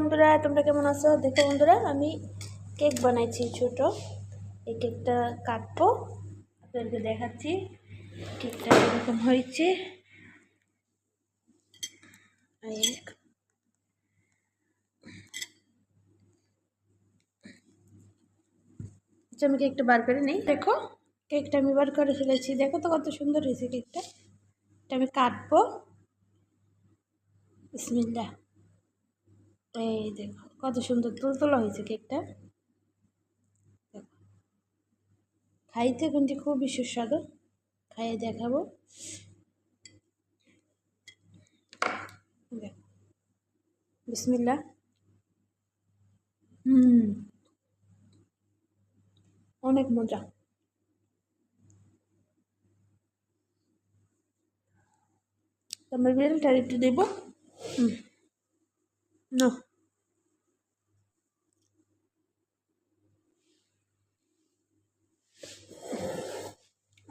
বন্ধুরা, তোমরা কেমন আছো? দেখো বন্ধুরা, আমি কেক বানাইছি ছোট। এই কেকটা কাটবো, আপনাদেরকে দেখাচ্ছি কেকটা এরকম হয়েছে। আমি কেকটা বার করে নিই। দেখো কেকটা আমি বার করে ফেলেছি। দেখো তো কত সুন্দর হয়েছে কেকটা। এটা আমি কাটবো। বিসমিল্লাহ। এই দেখো কত সুন্দর তুলতুলা হয়েছে কেকটা। খাইতে কিন্তু খুবই সুস্বাদু। খাইয়ে দেখাবো। বিসমিল্লাহ। অনেক মজা। আমরা বেলটা একটু দেব না।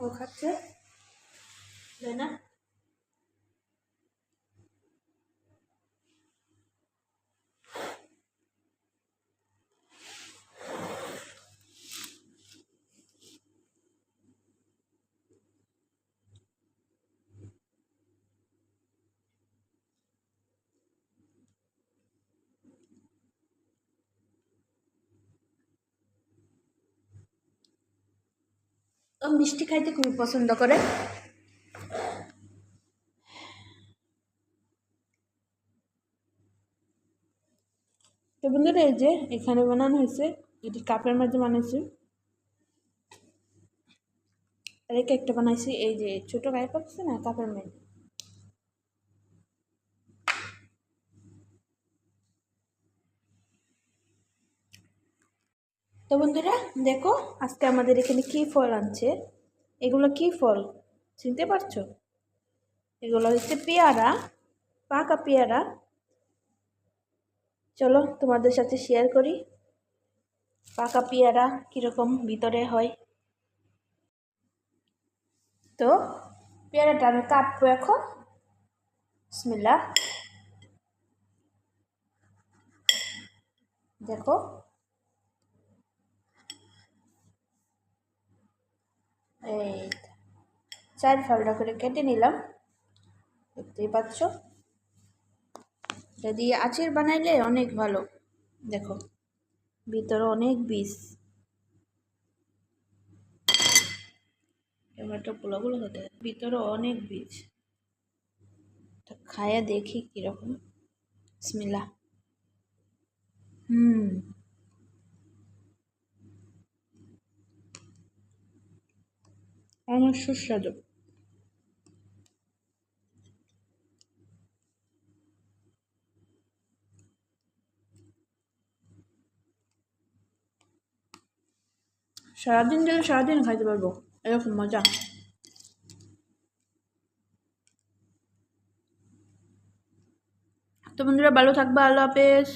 ও খাচ্ছে তাই না? ও মিষ্টি খাইতে খুবই পছন্দ করে। তো বন্ধুরা, এই যে এখানে বানানো হয়েছে, এটি কাপের মধ্যে বানাইছি। আর এই কেকটা বানাইছি এই যে ছোট গায়ে পাচ্ছে না, কাপের মধ্যে। তো বন্ধুরা দেখো, আজকে আমাদের এখানে কি ফল আনছে। এগুলো কি ফল চিনতে পারছো? এগুলো হচ্ছে পেয়ারা, পাকা পেয়ারা। চলো তোমাদের সাথে শেয়ার করি পাকা পেয়ারা কিরকম ভিতরে হয়। তো পেয়ারাটা আমি কাটবো এখন। বিসমিল্লাহ। দেখো এই 4 ফালটা করে কেটে নিলাম, দেখতেই পাচ্ছ। এটা দিয়ে আচার বানাইলে অনেক ভালো। দেখো ভিতরে অনেক বীজ, টমেটো গুলো হতে ভিতরে অনেক বীজ। খায়া দেখি কিরকম। বিসমিল্লাহ। অনেক সুস্বাদু। সারাদিন দিলে সারাদিন খাইতে পারবো, এরকম মজা। তো বন্ধুরা ভালো থাকবা, আল্লাহ হাফেজ।